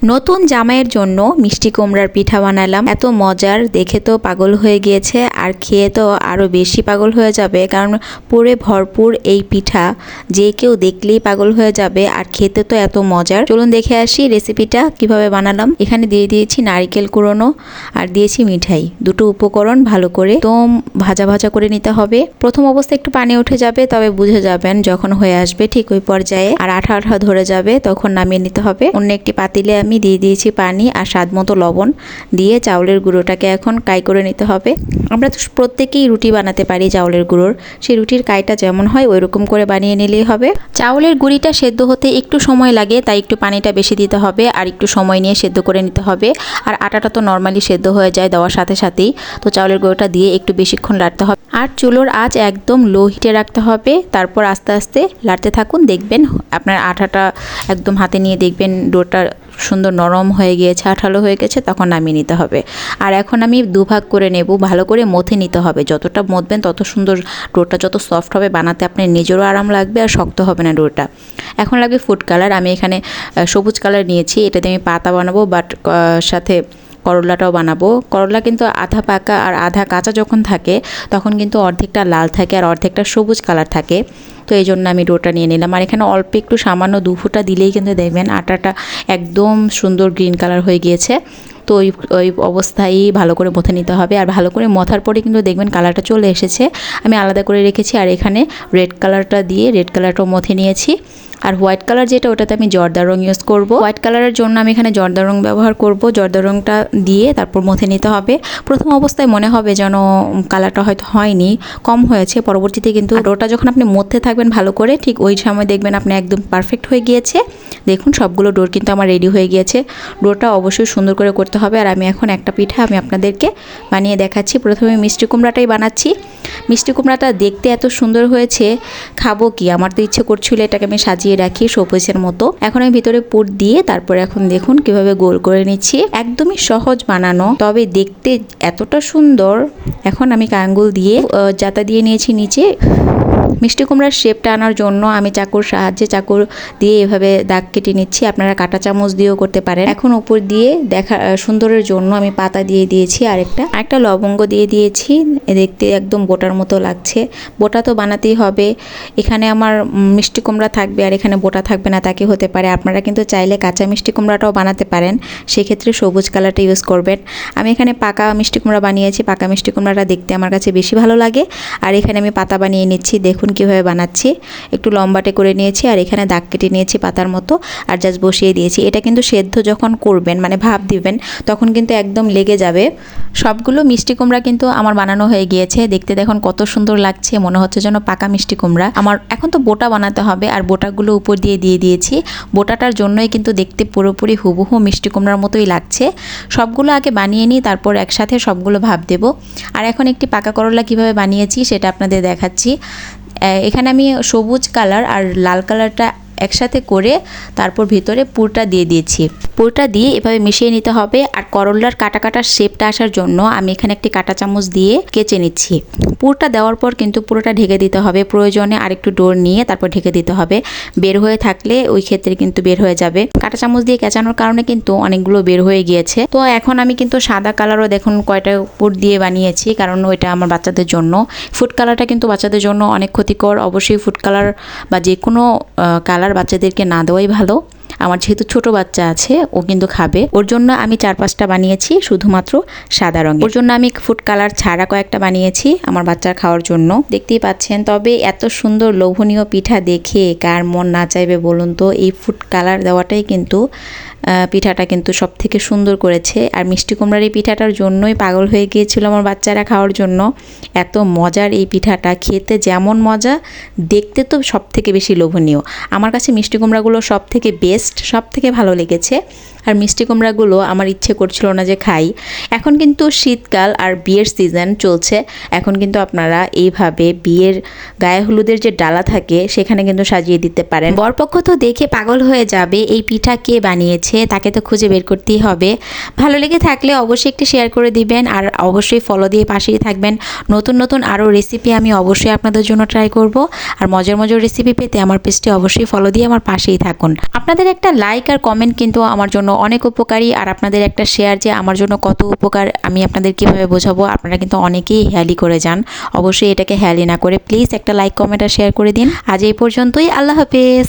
নতুন জামাইয়ের জন্য মিষ্টি কুমড়ার পিঠা বানালাম। এত মজার, দেখে তো পাগল হয়ে গিয়েছে আর খেয়ে তো আরো বেশি পাগল হয়ে যাবে, কারণ পুরে ভরপুর এই পিঠা, যে কেউ দেখলেই পাগল হয়ে যাবে। আর খেতে তো এত মজার। চলুন দেখে আসি রেসিপিটা কিভাবে বানালাম। এখানে দিয়ে দিয়েছি নারকেল কুড়োনো আর দিয়েছি মিঠাই। দুটো উপকরণ ভালো করে একদম ভাজা ভাজা করে নিতে হবে। প্রথম অবস্থায় একটু পানি উঠে যাবে, তবে বুঝে যাবেন যখন হয়ে আসবে ঠিক ওই পর্যায়ে, আর আঠা আঠা ধরে যাবে তখন নামিয়ে নিতে হবে। অন্য একটি পাতিলে আমি দিয়ে দিয়েছি পানি আর স্বাদ মতো লবণ দিয়ে চাউলের গুঁড়োটাকে এখন কাই করে নিতে হবে। আমরা তো প্রত্যেকেই রুটি বানাতে পারি চাউলের গুঁড়োর, সেই রুটির কাইটা যেমন হয় ওই রকম করে বানিয়ে নিলেই হবে। চাউলের গুঁড়িটা সেদ্ধ হতে একটু সময় লাগে, তাই একটু পানিটা বেশি দিতে হবে আর একটু সময় নিয়ে সেদ্ধ করে নিতে হবে। আর আটাটা তো নর্মালি সেদ্ধ হয়ে যায় দেওয়ার সাথে সাথেই, তো চাউলের গুঁড়োটা দিয়ে একটু বেশিক্ষণ লাড়তে হবে। আর চুলোর আঁচ একদম লো হিটে রাখতে হবে। তারপর আস্তে আস্তে লাড়তে থাকুন, দেখবেন আপনার আটাটা একদম হাতে নিয়ে দেখবেন ডোটা সুন্দর নরম হয়ে গিয়েছে, আঠালো হয়ে গেছে, তখন নামিয়ে নিতে হবে। আর এখন আমি দুভাগ করে নেব, ভালো করে মথে নিতে হবে। যতটা মথবেন তত সুন্দর ডোটা, যত সফট হবে বানাতে আপনার নিজেরও আরাম লাগবে আর শক্ত হবে না ডোটা। এখন লাগবে ফুড কালার। আমি এখানে সবুজ কালার নিয়েছি, এটাতে আমি পাতা বানাবো, বাট সাথে করলাটাও বানাবো। করলা কিন্তু আধা পাকা আর আধা কাঁচা যখন থাকে তখন কিন্তু অর্ধেকটা লাল থাকে আর অর্ধেকটা সবুজ কালার থাকে। তো এই জন্য আমি ডোটা নিয়ে নিলাম। আর এখানে অল্প একটু সামান্য 2 ফোঁটা দিলেই কিন্তু দেখবেন আটাটা একদম সুন্দর গ্রিন কালার হয়ে গিয়েছে। তো ওই অবস্থায় ভালো করে মথে নিতে হবে। আর ভালো করে মথার পরে কিন্তু দেখবেন কালারটা চলে এসেছে। আমি আলাদা করে রেখেছি। আর এখানে রেড কালারটা দিয়ে রেড কালারটাও মথে নিয়েছি। আর হোয়াইট কালার যেটা, ওটাতে আমি জর্দা রং ইউজ করব। হোয়াইট কালারের জন্য আমি এখানে জর্দা রং ব্যবহার করব। জর্দা রংটা দিয়ে তারপর মথে নিতে হবে। প্রথম অবস্থায় মনে হবে যেন কালারটা হয়তো হয়নি, কম হয়েছে। পরবর্তীতে কিন্তু ডোটা যখন আপনি মথে থাকবেন ভালো করে, ঠিক ওই সময় দেখবেন আপনি একদম পারফেক্ট হয়ে গিয়েছে। দেখুন সবগুলো ডোর কিন্তু আমার রেডি হয়ে গিয়েছে। ডোটা অবশ্যই সুন্দর করে করতে হবে। আর আমি এখন একটা পিঠা আমি আপনাদেরকে বানিয়ে দেখাচ্ছি। প্রথমে মিষ্টি কুমড়াটাই বানাচ্ছি। মিষ্টি কুমড়াটা দেখতে এত সুন্দর হয়েছে, খাবো কি, আমার তো ইচ্ছে করছিল এটাকে আমি সাজিয়ে রাখি শোপিসের মতো। এখন আমি ভিতরে পুর দিয়ে তারপরে এখন দেখুন কিভাবে গোল করে নিচ্ছি। একদমই সহজ বানানো, তবে দেখতে এতটা সুন্দর। এখন আমি আঙ্গুল দিয়ে জাতা দিয়ে নিয়েছি নিচে। মিষ্টি কুমড়ার শেপটা আনার জন্য আমি চাকুর সাহায্যে চাকু দিয়ে এভাবে দাগ কেটে নিচ্ছি। আপনারা কাঁটা চামচ দিয়েও করতে পারেন। এখন উপর দিয়ে দেখা সুন্দরের জন্য আমি পাতা দিয়ে দিয়েছি, আরেকটা লবঙ্গ দিয়ে দিয়েছি। দেখতে একদম বোটার মতো লাগছে। বোটা তো বানাতেই হবে। এখানে আমার মিষ্টি কুমড়া থাকবে আর এখানে বোটা থাকবে না, তাকে হতে পারে। আপনারা কিন্তু চাইলে কাঁচা মিষ্টি কুমড়াটাও বানাতে পারেন, সেক্ষেত্রে সবুজ কালারটা ইউজ করবেন। আমি এখানে পাকা মিষ্টি কুমড়া বানিয়েছি। পাকা মিষ্টি কুমড়াটা দেখতে আমার কাছে বেশি ভালো লাগে। আর এখানে আমি পাতা বানিয়ে নিচ্ছি। দেখুন কিভাবে বানাচ্ছি। একটু লম্বাটে করে নিয়েছি আর এখানে দাগ কেটে নিয়েছি পাতার মতো, আর জাস্ট বসিয়ে দিয়েছি। এটা কিন্তু সেদ্ধ যখন করবেন, মানে ভাপ দিবেন, তখন কিন্তু একদম লেগে যাবে। সবগুলো মিষ্টি কুমড়া কিন্তু আমার বানানো হয়ে গিয়েছে। দেখতে দেখুন কত সুন্দর লাগছে, মনে হচ্ছে যেন পাকা মিষ্টি কুমড়া। আমার এখন তো বোটা বানাতে হবে, আর বোটাগুলো উপর দিয়ে দিয়েছি। বোটাটার জন্যই কিন্তু দেখতে পুরোপুরি হুবহু মিষ্টি কুমড়ার মতোই লাগছে। সবগুলো আগে বানিয়ে নিই, তারপর একসাথে সবগুলো ভাপ দেব। আর এখন একটি পাকা করলা কিভাবে বানিয়েছি সেটা আপনাদের দেখাচ্ছি। এখানে আমি সবুজ কালার আর লাল কালারটা একসাথে করে তারপর ভিতরে পুরটা দিয়ে দিয়েছি। পুরটা দিয়ে এভাবে মিশিয়ে নিতে হবে। আর করলার কাটা কাটা শেপটা আসার জন্য আমি এখানে একটি কাঁটা চামচ দিয়ে কেচে নিচ্ছি। পুরটা দেওয়ার পর কিন্তু পুরোটা ঢেকে দিতে হবে। প্রয়োজনে আরেকটু ডোর নিয়ে তারপর ঢেকে দিতে হবে। বের হয়ে থাকলে ওই ক্ষেত্রে কিন্তু বের হয়ে যাবে। কাঁটা চামচ দিয়ে কেচানোর কারণে কিন্তু অনেকগুলো বের হয়ে গিয়েছে। তো এখন আমি কিন্তু সাদা কালারও দেখুন কয়টা পুর দিয়ে বানিয়েছি, কারণ ওইটা আমার বাচ্চাদের জন্য। ফুড কালারটা কিন্তু বাচ্চাদের জন্য অনেক ক্ষতিকর। অবশ্যই ফুড কালার বা যে কোনো কালার বাচ্চাদেরকে না দেওয়াই ভালো। আমার যেহেতু ছোট বাচ্চা আছে, ও কিন্তু খাবে। ওর জন্য আমি 4-5টা বানিয়েছি শুধুমাত্র সাদা রঙের। ওর জন্য আমি ফুড কালার ছাড়া কয়েকটা বানিয়েছি আমার বাচ্চার খাওয়ার জন্য। দেখতেই পাচ্ছেন। তবে এত সুন্দর লোভনীয় পিঠা দেখে কার মন না চাইবে বলুন তো। এই ফুড কালার দেওয়াটাই কিন্তু পিঠাটা কিন্তু সব থেকে সুন্দর করেছে। আর মিষ্টি কুমড়ার এই পিঠাটার জন্যই পাগল হয়ে গিয়েছিল আমার বাচ্চারা খাওয়ার জন্য। এত মজার এই পিঠাটা, খেতে যেমন মজা, দেখতে তো সব থেকে বেশি লোভনীয়। আমার কাছে মিষ্টি কুমড়াগুলো সব থেকে বেস্ট, সব থেকে ভালো লেগেছে। আর মিষ্টি কুমড়াগুলো আমার ইচ্ছে করছিল না যে খাই। এখন কিন্তু শীতকাল আর বিয়ের সিজন চলছে। এখন কিন্তু আপনারা এইভাবে বিয়ের গায়ে হলুদের যে ডালা থাকে সেখানে কিন্তু সাজিয়ে দিতে পারেন। বরপক্ষ তো দেখে পাগল হয়ে যাবে। এই পিঠা কে বানিয়েছে তাকে তো খুঁজে বের করতেই হবে। ভালো লেগে থাকলে অবশ্যই একটি শেয়ার করে দিবেন, আর অবশ্যই ফলো দিয়ে পাশেই থাকবেন। নতুন নতুন আরও রেসিপি আমি অবশ্যই আপনাদের জন্য ট্রাই করব। আর মজার মজার রেসিপি পেতে আমার পেজটি অবশ্যই ফলো দিয়ে আমার পাশেই থাকুন। আপনাদের একটা লাইক আর কমেন্ট কিন্তু আমার জন্য অনেক উপকারী, আর আপনাদের একটা শেয়ার যে আমার জন্য কত উপকার আমি আপনাদের কিভাবে বোঝাবো। আপনারা কিন্তু অনেকেই হেয়ালি করে যান, অবশ্যই এটাকে হেয়ালি না করে প্লিজ একটা লাইক কমেন্ট আর শেয়ার করে দিন। আজ এই পর্যন্তই, আল্লাহ হাফেজ।